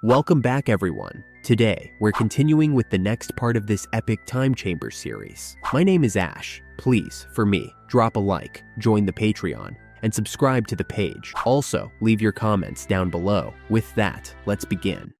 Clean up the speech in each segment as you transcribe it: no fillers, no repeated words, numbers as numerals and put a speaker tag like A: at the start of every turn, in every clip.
A: Welcome back, everyone. Today, we're continuing with the next part of this epic time chamber series. My name is Ash. Please, for me, drop a like, join the Patreon, and subscribe to the page. Also, leave your comments down below. With that, let's begin.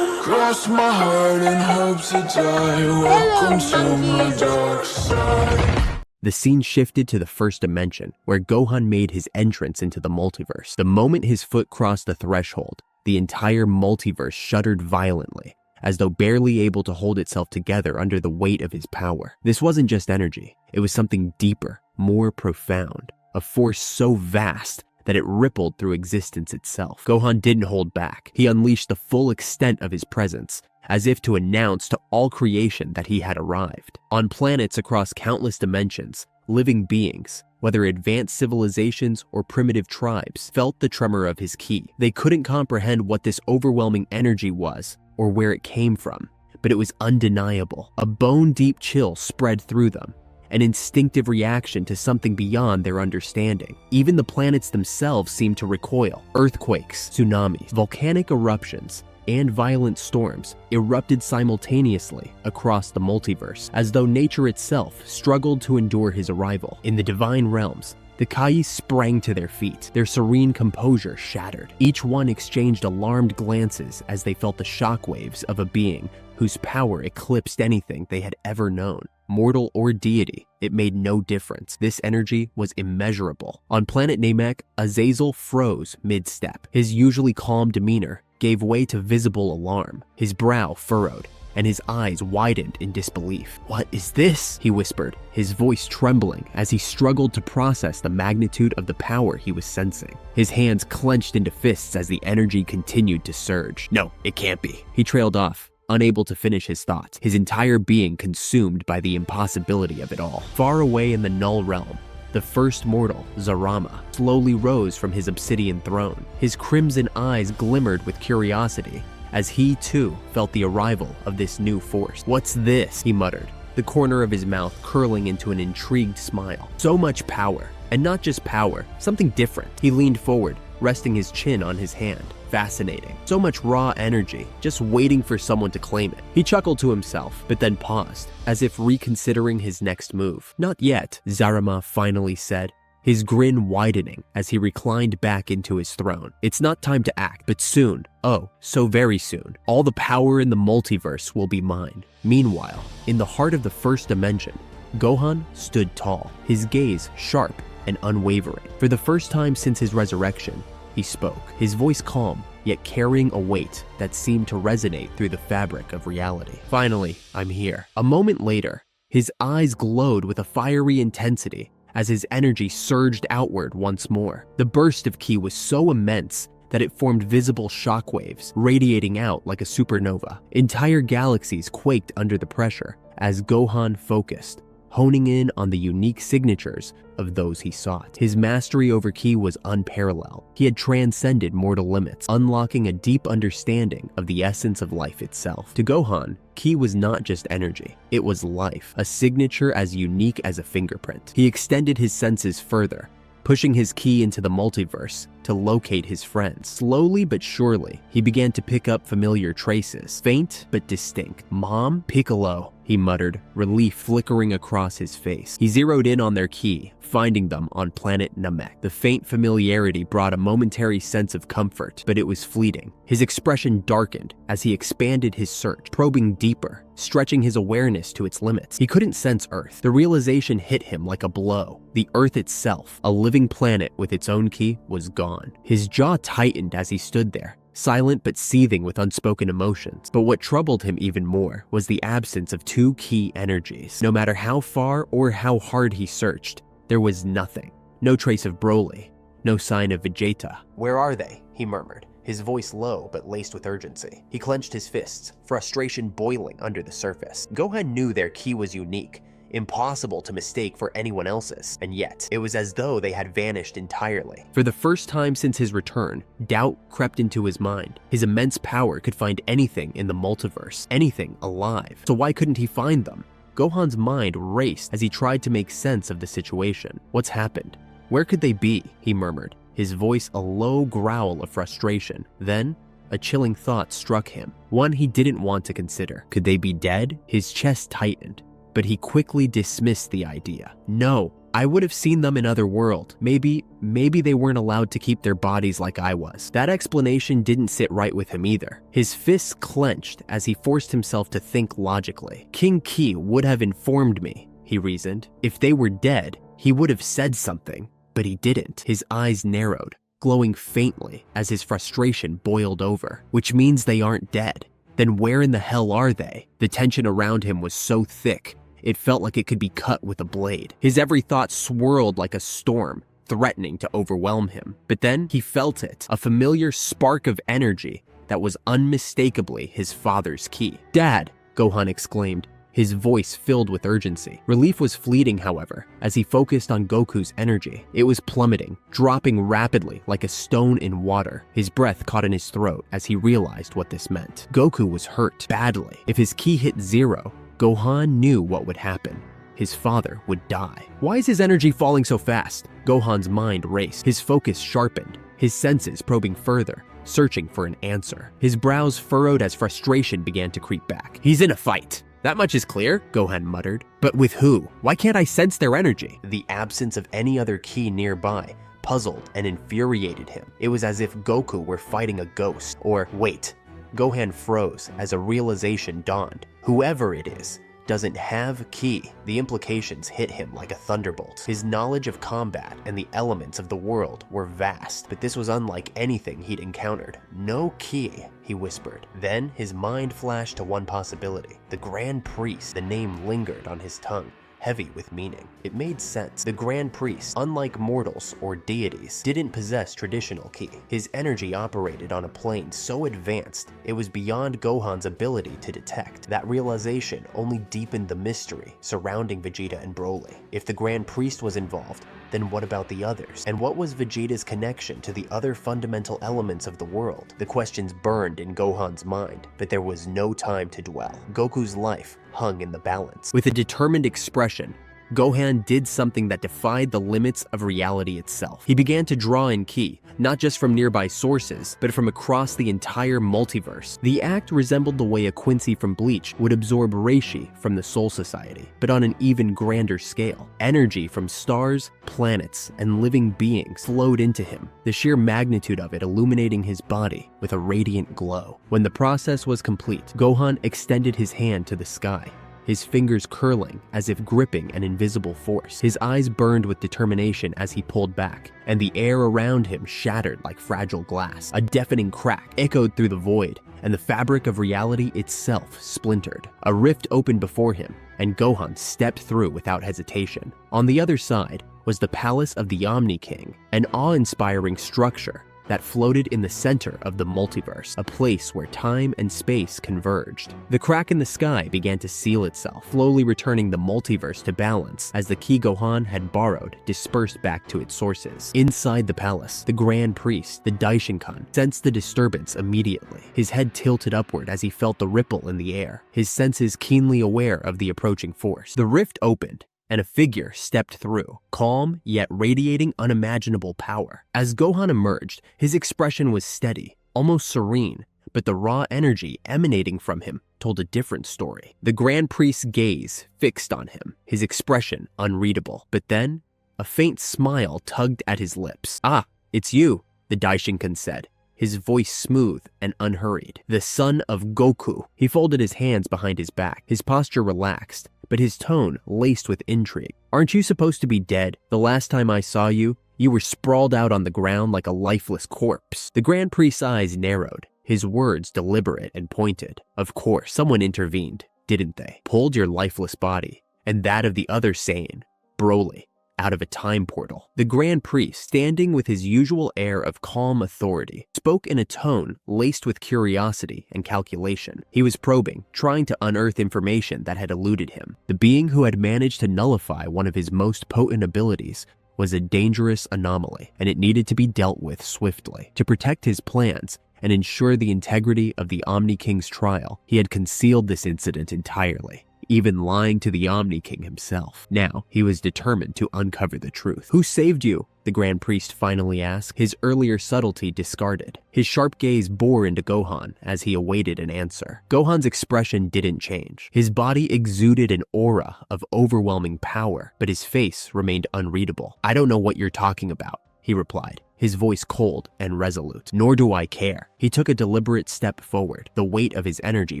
B: Cross my heart and hope to die. Welcome to my dark side.
A: The scene shifted to the first dimension, where Gohan made his entrance into the multiverse. The moment his foot crossed the threshold, the entire multiverse shuddered violently, as though barely able to hold itself together under the weight of his power. This wasn't just energy, it was something deeper, more profound, a force so vast that it rippled through existence itself. Gohan didn't hold back. He unleashed the full extent of his presence, as if to announce to all creation that he had arrived. On planets across countless dimensions, living beings, whether advanced civilizations or primitive tribes, felt the tremor of his ki. They couldn't comprehend what this overwhelming energy was or where it came from, but it was undeniable. A bone-deep chill spread through them, an instinctive reaction to something beyond their understanding. Even the planets themselves seemed to recoil. Earthquakes, tsunamis, volcanic eruptions, and violent storms erupted simultaneously across the multiverse, as though nature itself struggled to endure his arrival. In the divine realms, the Kai sprang to their feet, their serene composure shattered. Each one exchanged alarmed glances as they felt the shockwaves of a being whose power eclipsed anything they had ever known. Mortal or deity, it made no difference. This energy was immeasurable. On planet Namek, Azazel froze mid-step. His usually calm demeanor gave way to visible alarm. His brow furrowed, and his eyes widened in disbelief. "What is this?" he whispered, his voice trembling as he struggled to process the magnitude of the power he was sensing. His hands clenched into fists as the energy continued to surge. "No, it can't be." He trailed off, unable to finish his thoughts, his entire being consumed by the impossibility of it all. Far away in the null realm, the first mortal, Zarama, slowly rose from his obsidian throne. His crimson eyes glimmered with curiosity as he too felt the arrival of this new force. "What's this?" he muttered, the corner of his mouth curling into an intrigued smile. So much power, and not just power, something different. He leaned forward, resting his chin on his hand. Fascinating. So much raw energy, just waiting for someone to claim it. He chuckled to himself, but then paused, as if reconsidering his next move. "Not yet," Zarama finally said, his grin widening as he reclined back into his throne. "It's not time to act, but soon, oh, so very soon, all the power in the multiverse will be mine." Meanwhile, in the heart of the first dimension, Gohan stood tall, his gaze sharp and unwavering. For the first time since his resurrection, he spoke, his voice calm, yet carrying a weight that seemed to resonate through the fabric of reality. "Finally, I'm here." A moment later, his eyes glowed with a fiery intensity as his energy surged outward once more. The burst of ki was so immense that it formed visible shockwaves, radiating out like a supernova. Entire galaxies quaked under the pressure as Gohan focused, honing in on the unique signatures of those he sought. His mastery over ki was unparalleled. He had transcended mortal limits, unlocking a deep understanding of the essence of life itself. To Gohan, ki was not just energy, it was life, a signature as unique as a fingerprint. He extended his senses further, pushing his ki into the multiverse to locate his friends. Slowly but surely, he began to pick up familiar traces, faint but distinct. "Mom? Piccolo," he muttered, relief flickering across his face. He zeroed in on their ki, finding them on planet Namek. The faint familiarity brought a momentary sense of comfort, but it was fleeting. His expression darkened as he expanded his search, probing deeper, stretching his awareness to its limits. He couldn't sense Earth. The realization hit him like a blow. The Earth itself, a living planet with its own ki, was gone. His jaw tightened as he stood there, silent but seething with unspoken emotions. But what troubled him even more was the absence of two key energies. No matter how far or how hard he searched, there was nothing. No trace of Broly, no sign of Vegeta. "Where are they?" he murmured, his voice low but laced with urgency. He clenched his fists, frustration boiling under the surface. Gohan knew their ki was unique, impossible to mistake for anyone else's, and yet it was as though they had vanished entirely. For the first time since his return, doubt crept into his mind. His immense power could find anything in the multiverse, anything alive. So why couldn't he find them? Gohan's mind raced as he tried to make sense of the situation. What's happened? Where could they be? He murmured, his voice a low growl of frustration. Then, a chilling thought struck him, one he didn't want to consider. Could they be dead? His chest tightened, but he quickly dismissed the idea. No, I would have seen them in other world. Maybe they weren't allowed to keep their bodies like I was. That explanation didn't sit right with him either. His fists clenched as he forced himself to think logically. King Ki would have informed me, he reasoned. If they were dead, he would have said something, but he didn't. His eyes narrowed, glowing faintly as his frustration boiled over. Which means they aren't dead. Then where in the hell are they? The tension around him was so thick, it felt like it could be cut with a blade. His every thought swirled like a storm, threatening to overwhelm him. But then he felt it, a familiar spark of energy that was unmistakably his father's ki. "Dad!" Gohan exclaimed, his voice filled with urgency. Relief was fleeting, however, as he focused on Goku's energy. It was plummeting, dropping rapidly like a stone in water. His breath caught in his throat as he realized what this meant. Goku was hurt, badly. If his ki hit zero, Gohan knew what would happen. His father would die. Why is his energy falling so fast? Gohan's mind raced, his focus sharpened, his senses probing further, searching for an answer. His brows furrowed as frustration began to creep back. He's in a fight. That much is clear, Gohan muttered. But with who? Why can't I sense their energy? The absence of any other ki nearby puzzled and infuriated him. It was as if Goku were fighting a ghost. Or wait, Gohan froze as a realization dawned. Whoever it is doesn't have ki. The implications hit him like a thunderbolt. His knowledge of combat and the elements of the world were vast, but this was unlike anything he'd encountered. No ki, he whispered. Then his mind flashed to one possibility. The Grand Priest. The name lingered on his tongue, heavy with meaning. It made sense. The Grand Priest, unlike mortals or deities, didn't possess traditional ki. His energy operated on a plane so advanced, it was beyond Gohan's ability to detect. That realization only deepened the mystery surrounding Vegeta and Broly. If the Grand Priest was involved, then what about the others? And what was Vegeta's connection to the other fundamental elements of the world? The questions burned in Gohan's mind, but there was no time to dwell. Goku's life hung in the balance. With a determined expression, Gohan did something that defied the limits of reality itself. He began to draw in ki, not just from nearby sources, but from across the entire multiverse. The act resembled the way a Quincy from Bleach would absorb reishi from the Soul Society, but on an even grander scale. Energy from stars, planets, and living beings flowed into him, the sheer magnitude of it illuminating his body with a radiant glow. When the process was complete, Gohan extended his hand to the sky, his fingers curling as if gripping an invisible force. His eyes burned with determination as he pulled back, and the air around him shattered like fragile glass. A deafening crack echoed through the void, and the fabric of reality itself splintered. A rift opened before him, and Gohan stepped through without hesitation. On the other side was the Palace of the Omni King, an awe-inspiring structure that floated in the center of the multiverse, a place where time and space converged. The crack in the sky began to seal itself, slowly returning the multiverse to balance as the ki Gohan had borrowed dispersed back to its sources. Inside the palace, the Grand Priest, the Daishinkan, sensed the disturbance immediately. His head tilted upward as he felt the ripple in the air, his senses keenly aware of the approaching force. The rift opened, and a figure stepped through, calm yet radiating unimaginable power. As Gohan emerged, his expression was steady, almost serene, but the raw energy emanating from him told a different story. The Grand Priest's gaze fixed on him, his expression unreadable. But then, a faint smile tugged at his lips. "Ah, it's you," the Daishinkan said, his voice smooth and unhurried. "The son of Goku." He folded his hands behind his back, his posture relaxed, but his tone laced with intrigue. "Aren't you supposed to be dead? The last time I saw you, you were sprawled out on the ground like a lifeless corpse." The Grand Priest's eyes narrowed, his words deliberate and pointed. Of course, someone intervened, didn't they? Pulled your lifeless body, and that of the other Saiyan, Broly, out of a time portal. The Grand Priest, standing with his usual air of calm authority, spoke in a tone laced with curiosity and calculation. He was probing, trying to unearth information that had eluded him. The being who had managed to nullify one of his most potent abilities was a dangerous anomaly, and it needed to be dealt with swiftly. To protect his plans and ensure the integrity of the Omni King's trial, he had concealed this incident entirely. even lying to the Omni King himself. Now, he was determined to uncover the truth. "Who saved you?" the Grand Priest finally asked, his earlier subtlety discarded. His sharp gaze bore into Gohan as he awaited an answer. Gohan's expression didn't change. His body exuded an aura of overwhelming power, but his face remained unreadable. "I don't know what you're talking about," he replied, his voice cold and resolute. "Nor do I care." He took a deliberate step forward, the weight of his energy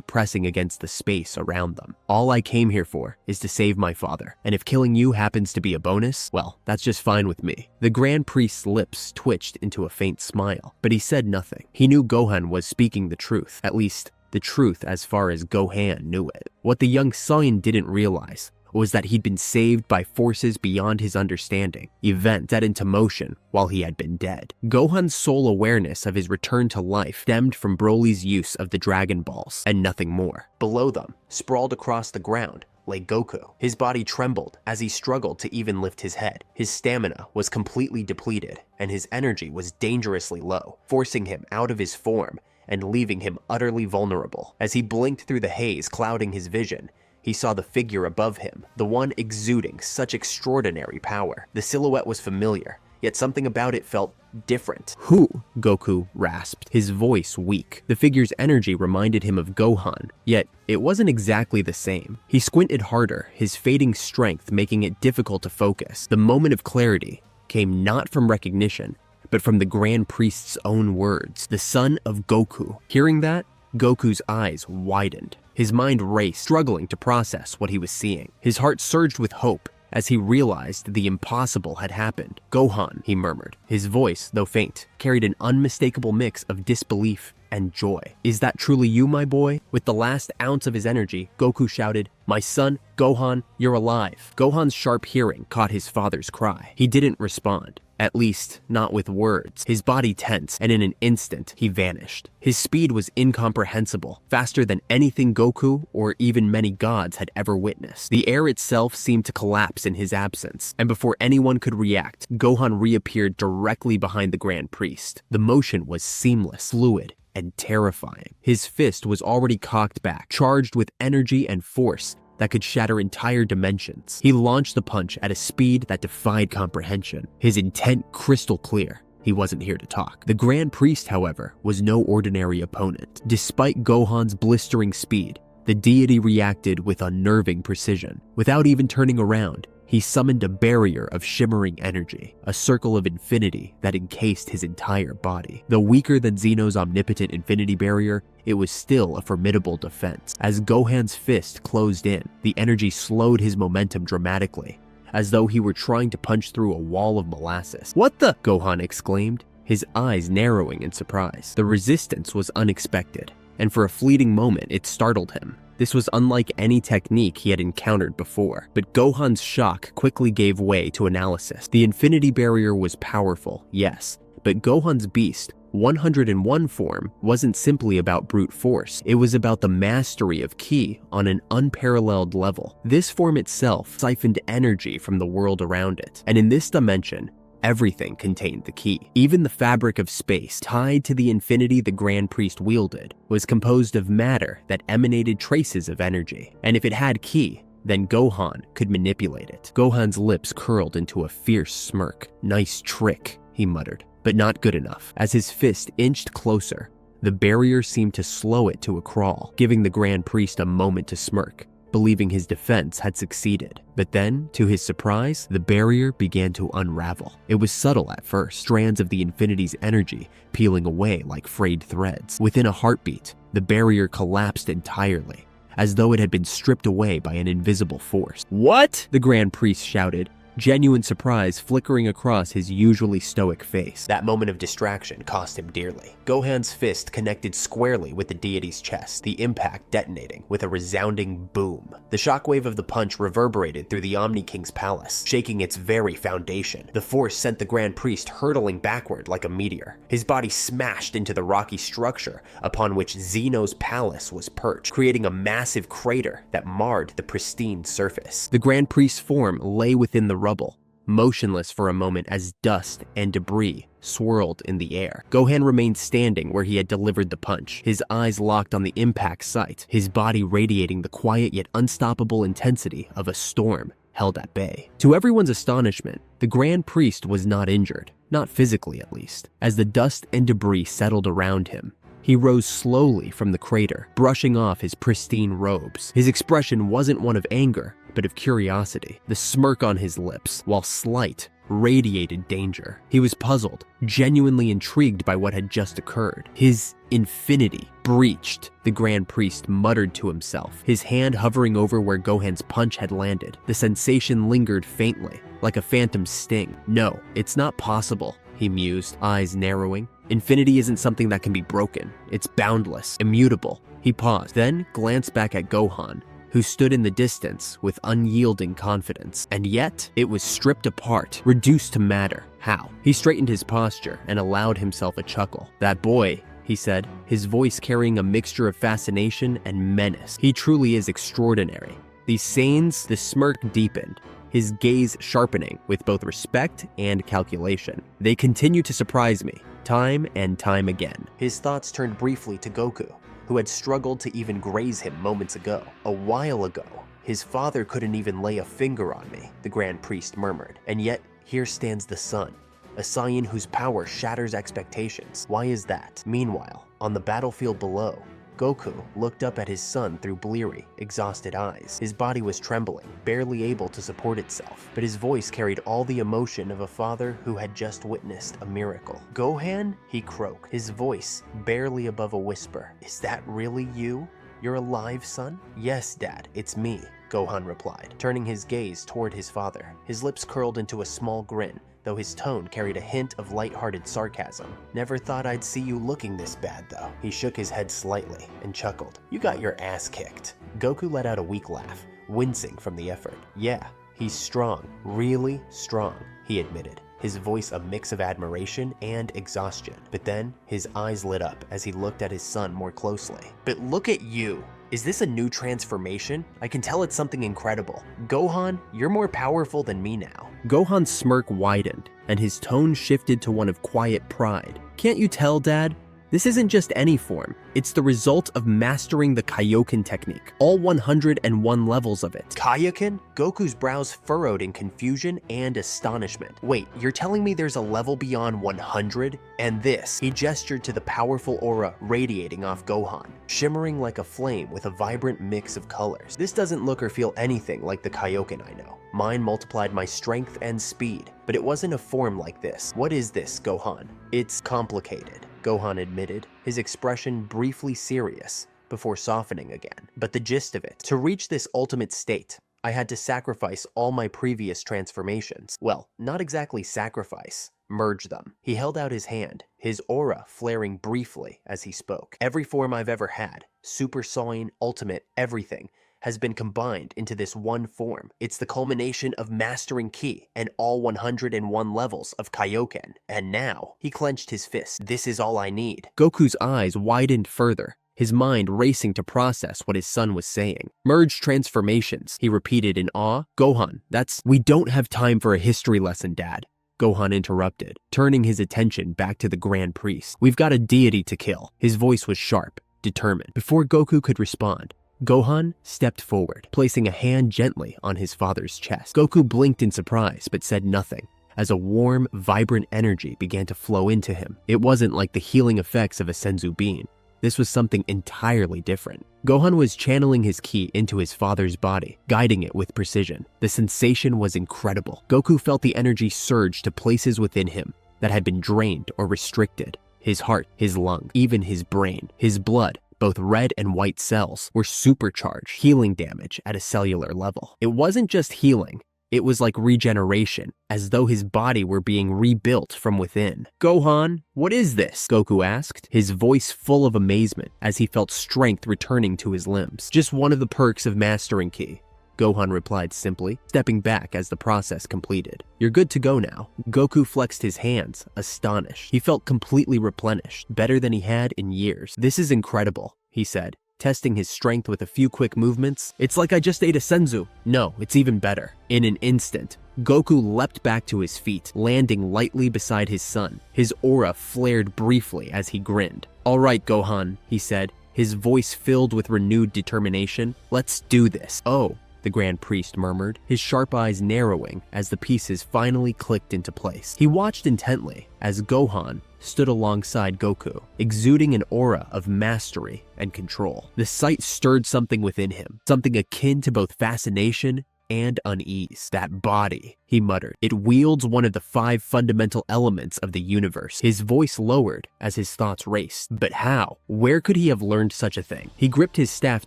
A: pressing against the space around them. "All I came here for is to save my father, and if killing you happens to be a bonus, well, that's just fine with me." The Grand Priest's lips twitched into a faint smile, but he said nothing. He knew Gohan was speaking the truth, at least the truth as far as Gohan knew it. What the young Saiyan didn't realize was that he'd been saved by forces beyond his understanding, events set into motion while he had been dead. Gohan's sole awareness of his return to life stemmed from Broly's use of the Dragon Balls, and nothing more. Below them, sprawled across the ground, lay Goku. His body trembled as he struggled to even lift his head. His stamina was completely depleted, and his energy was dangerously low, forcing him out of his form and leaving him utterly vulnerable. As he blinked through the haze clouding his vision, he saw the figure above him, the one exuding such extraordinary power. The silhouette was familiar, yet something about it felt different. "Who?" Goku rasped, his voice weak. The figure's energy reminded him of Gohan, yet it wasn't exactly the same. He squinted harder, his fading strength making it difficult to focus. The moment of clarity came not from recognition, but from the Grand Priest's own words, "the son of Goku." Hearing that, Goku's eyes widened. His mind raced, struggling to process what he was seeing. His heart surged with hope as he realized the impossible had happened. "Gohan," he murmured. His voice, though faint, carried an unmistakable mix of disbelief and joy. "Is that truly you, my boy?" With the last ounce of his energy, Goku shouted, "My son, Gohan, you're alive." Gohan's sharp hearing caught his father's cry. He didn't respond. At least, not with words. His body tensed, and in an instant, he vanished. His speed was incomprehensible, faster than anything Goku or even many gods had ever witnessed. The air itself seemed to collapse in his absence, and before anyone could react, Gohan reappeared directly behind the Grand Priest. The motion was seamless, fluid, and terrifying. His fist was already cocked back, charged with energy and force that could shatter entire dimensions. He launched the punch at a speed that defied comprehension, his intent crystal clear. He wasn't here to talk. The Grand Priest, however, was no ordinary opponent. Despite Gohan's blistering speed, the deity reacted with unnerving precision. Without even turning around, he summoned a barrier of shimmering energy, a circle of infinity that encased his entire body. Though weaker than Zeno's omnipotent infinity barrier, it was still a formidable defense. As Gohan's fist closed in, the energy slowed his momentum dramatically, as though he were trying to punch through a wall of molasses. "What the?" Gohan exclaimed, his eyes narrowing in surprise. The resistance was unexpected, and for a fleeting moment it startled him. This was unlike any technique he had encountered before, but Gohan's shock quickly gave way to analysis. The infinity barrier was powerful, yes, but Gohan's beast, 101 form, wasn't simply about brute force. It was about the mastery of ki on an unparalleled level. This form itself siphoned energy from the world around it, and in this dimension, everything contained the ki. Even the fabric of space, tied to the infinity the Grand Priest wielded, was composed of matter that emanated traces of energy. And if it had ki, then Gohan could manipulate it. Gohan's lips curled into a fierce smirk. "Nice trick," he muttered, but not good enough. As his fist inched closer, the barrier seemed to slow it to a crawl, giving the Grand Priest a moment to smirk, believing his defense had succeeded. But then, to his surprise, the barrier began to unravel. It was subtle at first, strands of the infinity's energy peeling away like frayed threads. Within a heartbeat, the barrier collapsed entirely, as though it had been stripped away by an invisible force. "What?" the Grand Priest shouted, genuine surprise flickering across his usually stoic face. That moment of distraction cost him dearly. Gohan's fist connected squarely with the deity's chest, the impact detonating with a resounding boom. The shockwave of the punch reverberated through the Omni King's palace, shaking its very foundation. The force sent the Grand Priest hurtling backward like a meteor. His body smashed into the rocky structure upon which Zeno's palace was perched, creating a massive crater that marred the pristine surface. The Grand Priest's form lay within the rubble, motionless for a moment as dust and debris swirled in the air. Gohan remained standing where he had delivered the punch, his eyes locked on the impact site, his body radiating the quiet yet unstoppable intensity of a storm held at bay. To everyone's astonishment, the Grand Priest was not injured, not physically at least. As the dust and debris settled around him, he rose slowly from the crater, brushing off his pristine robes. His expression wasn't one of anger, but of curiosity. The smirk on his lips, while slight, radiated danger. He was puzzled, genuinely intrigued by what had just occurred. His infinity breached, the Grand Priest muttered to himself, his hand hovering over where Gohan's punch had landed. The sensation lingered faintly, like a phantom sting. No, it's not possible, he mused, eyes narrowing. Infinity isn't something that can be broken. It's boundless, immutable. He paused, then glanced back at Gohan, who stood in the distance with unyielding confidence. And yet, it was stripped apart, reduced to matter. How? He straightened his posture and allowed himself a chuckle. That boy, he said, his voice carrying a mixture of fascination and menace. He truly is extraordinary. These Saiyans, the smirk deepened, his gaze sharpening with both respect and calculation. They continue to surprise me, time and time again. His thoughts turned briefly to Goku, who had struggled to even graze him moments ago. A while ago, his father couldn't even lay a finger on me, the Grand Priest murmured. And yet, here stands the sun, a Saiyan whose power shatters expectations. Why is that? Meanwhile, on the battlefield below, Goku looked up at his son through bleary, exhausted eyes. His body was trembling, barely able to support itself, but his voice carried all the emotion of a father who had just witnessed a miracle. "Gohan?" he croaked, his voice barely above a whisper. "Is that really you? You're alive, son?" "Yes, Dad, it's me," Gohan replied, turning his gaze toward his father. His lips curled into a small grin, though his tone carried a hint of light-hearted sarcasm. "Never thought I'd see you looking this bad, though." He shook his head slightly and chuckled. "You got your ass kicked." Goku let out a weak laugh, wincing from the effort. "Yeah, he's strong, really strong," he admitted, his voice a mix of admiration and exhaustion. But then, his eyes lit up as he looked at his son more closely. "But look at you! Is this a new transformation? I can tell it's something incredible. Gohan, you're more powerful than me now." Gohan's smirk widened, and his tone shifted to one of quiet pride. "Can't you tell, Dad? This isn't just any form. It's the result of mastering the Kaioken technique, all 101 levels of it." Kaioken? Goku's brows furrowed in confusion and astonishment. "Wait, you're telling me there's a level beyond 100? And this?" He gestured to the powerful aura radiating off Gohan, shimmering like a flame with a vibrant mix of colors. "This doesn't look or feel anything like the Kaioken I know. Mine multiplied my strength and speed, but it wasn't a form like this. What is this, Gohan?" "It's complicated," Gohan admitted, his expression briefly serious before softening again. "But the gist of it, to reach this ultimate state, I had to sacrifice all my previous transformations. Well, not exactly sacrifice, merge them." He held out his hand, his aura flaring briefly as he spoke. "Every form I've ever had, Super Saiyan, Ultimate, everything, has been combined into this one form. It's the culmination of mastering Ki and all 101 levels of Kaioken. And now," he clenched his fist, "this is all I need." Goku's eyes widened further, his mind racing to process what his son was saying. "Merge transformations," he repeated in awe. "Gohan, We don't have time for a history lesson, Dad," Gohan interrupted, turning his attention back to the Grand Priest. "We've got a deity to kill." His voice was sharp, determined. Before Goku could respond, Gohan stepped forward, placing a hand gently on his father's chest. Goku blinked in surprise, but said nothing, as a warm, vibrant energy began to flow into him. It wasn't like the healing effects of a Senzu bean. This was something entirely different. Gohan was channeling his ki into his father's body, guiding it with precision. The sensation was incredible. Goku felt the energy surge to places within him that had been drained or restricted. His heart, his lungs, even his brain, his blood, both red and white cells, were supercharged, healing damage at a cellular level. It wasn't just healing, it was like regeneration, as though his body were being rebuilt from within. "Gohan, what is this?" Goku asked, his voice full of amazement as he felt strength returning to his limbs. "Just one of the perks of mastering Ki," Gohan replied simply, stepping back as the process completed. "You're good to go now." Goku flexed his hands, astonished. He felt completely replenished, better than he had in years. "This is incredible," he said, testing his strength with a few quick movements. "It's like I just ate a senzu." "No, it's even better." In an instant, Goku leapt back to his feet, landing lightly beside his son. His aura flared briefly as he grinned. "All right, Gohan," he said, his voice filled with renewed determination. "Let's do this." "Oh," the Grand Priest murmured, his sharp eyes narrowing as the pieces finally clicked into place. He watched intently as Gohan stood alongside Goku, exuding an aura of mastery and control. The sight stirred something within him, something akin to both fascination and unease. "That body," he muttered. "It wields one of the 5 fundamental elements of the universe." His voice lowered as his thoughts raced. But how? Where could he have learned such a thing? He gripped his staff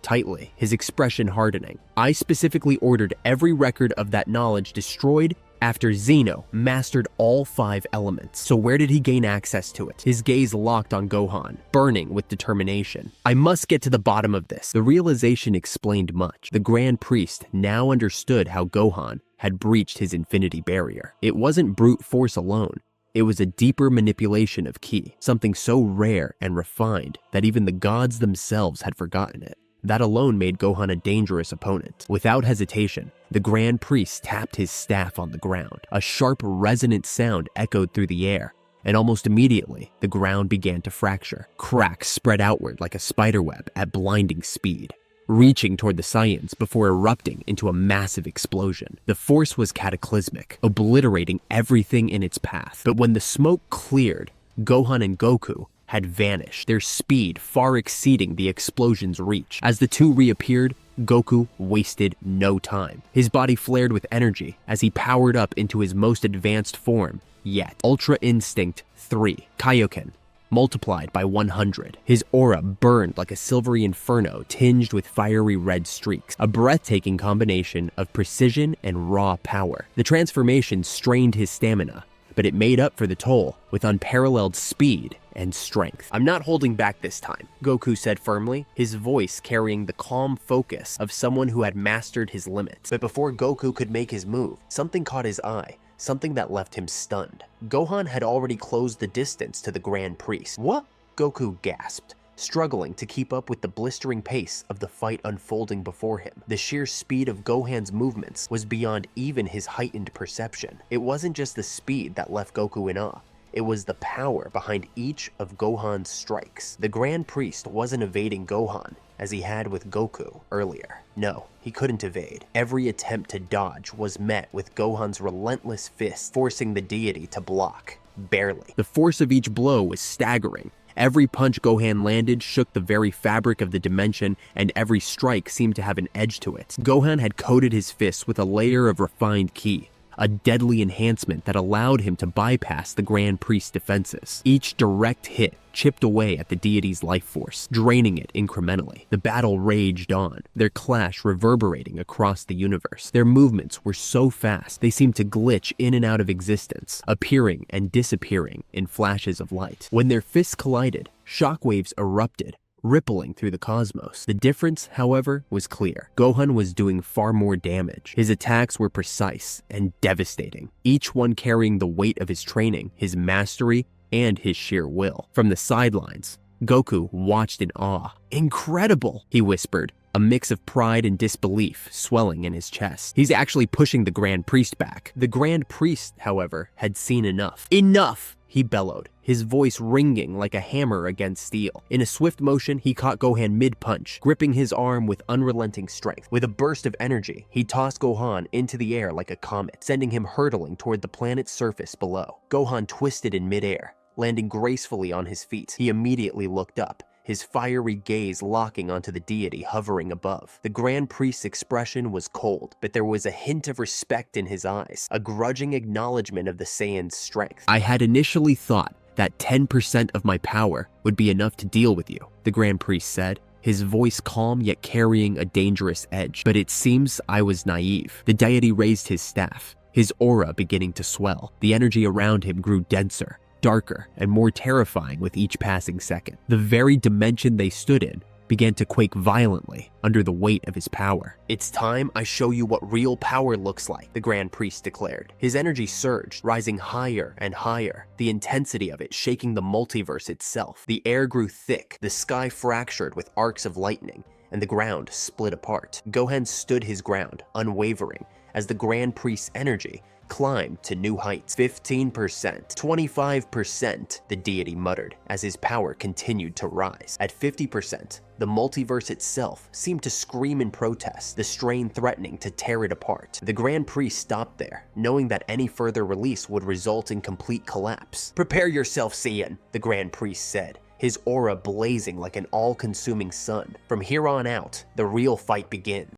A: tightly, his expression hardening. "I specifically ordered every record of that knowledge destroyed after Zeno mastered all 5 elements. So where did he gain access to it?" His gaze locked on Gohan, burning with determination. "I must get to the bottom of this." The realization explained much. The Grand Priest now understood how Gohan had breached his infinity barrier. It wasn't brute force alone. It was a deeper manipulation of ki, something so rare and refined that even the gods themselves had forgotten it. That alone made Gohan a dangerous opponent. Without hesitation, the Grand Priest tapped his staff on the ground. A sharp, resonant sound echoed through the air, and almost immediately, the ground began to fracture. Cracks spread outward like a spiderweb at blinding speed, reaching toward the Saiyans before erupting into a massive explosion. The force was cataclysmic, obliterating everything in its path. But when the smoke cleared, Gohan and Goku had vanished, their speed far exceeding the explosion's reach. As the two reappeared, Goku wasted no time. His body flared with energy as he powered up into his most advanced form yet. Ultra Instinct 3, Kaioken, multiplied by 100. His aura burned like a silvery inferno tinged with fiery red streaks, a breathtaking combination of precision and raw power. The transformation strained his stamina, but it made up for the toll with unparalleled speed and strength. "I'm not holding back this time," Goku said firmly, his voice carrying the calm focus of someone who had mastered his limits. But before Goku could make his move, something caught his eye, something that left him stunned. Gohan had already closed the distance to the Grand Priest. "What?" Goku gasped, struggling to keep up with the blistering pace of the fight unfolding before him. The sheer speed of Gohan's movements was beyond even his heightened perception. It wasn't just the speed that left Goku in awe. It was the power behind each of Gohan's strikes. The Grand Priest wasn't evading Gohan as he had with Goku earlier. No, he couldn't evade. Every attempt to dodge was met with Gohan's relentless fist, forcing the deity to block. Barely. The force of each blow was staggering. Every punch Gohan landed shook the very fabric of the dimension, and every strike seemed to have an edge to it. Gohan had coated his fists with a layer of refined ki, a deadly enhancement that allowed him to bypass the Grand Priest's defenses. Each direct hit chipped away at the deity's life force, draining it incrementally. The battle raged on, their clash reverberating across the universe. Their movements were so fast, they seemed to glitch in and out of existence, appearing and disappearing in flashes of light. When their fists collided, shockwaves erupted, rippling through the cosmos. The difference, however, was clear. Gohan was doing far more damage. His attacks were precise and devastating, each one carrying the weight of his training, his mastery, and his sheer will. From the sidelines, Goku watched in awe. "Incredible," he whispered, a mix of pride and disbelief swelling in his chest. "He's actually pushing the Grand Priest back." The Grand Priest, however, had seen enough. "Enough!" he bellowed, his voice ringing like a hammer against steel. In a swift motion, he caught Gohan mid-punch, gripping his arm with unrelenting strength. With a burst of energy, he tossed Gohan into the air like a comet, sending him hurtling toward the planet's surface below. Gohan twisted in midair, landing gracefully on his feet. He immediately looked up, his fiery gaze locking onto the deity hovering above. The Grand Priest's expression was cold, but there was a hint of respect in his eyes, a grudging acknowledgement of the Saiyan's strength. "I had initially thought that 10% of my power would be enough to deal with you," the Grand Priest said, his voice calm yet carrying a dangerous edge. "But it seems I was naive." The deity raised his staff, his aura beginning to swell. The energy around him grew denser, darker, and more terrifying with each passing second. The very dimension they stood in began to quake violently under the weight of his power. "It's time I show you what real power looks like," the Grand Priest declared. His energy surged, rising higher and higher, the intensity of it shaking the multiverse itself. The air grew thick, the sky fractured with arcs of lightning, and the ground split apart. Gohan stood his ground, unwavering, as the Grand Priest's energy climbed to new heights. 15%, 25%, the deity muttered as his power continued to rise. At 50%, the multiverse itself seemed to scream in protest, the strain threatening to tear it apart. The Grand Priest stopped there, knowing that any further release would result in complete collapse. "Prepare yourself, Saiyan," the Grand Priest said, his aura blazing like an all-consuming sun. "From here on out, the real fight begins."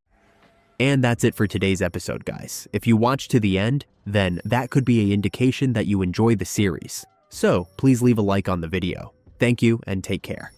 A: And that's it for today's episode, guys. If you watched to the end, then that could be an indication that you enjoy the series. So please leave a like on the video. Thank you and take care.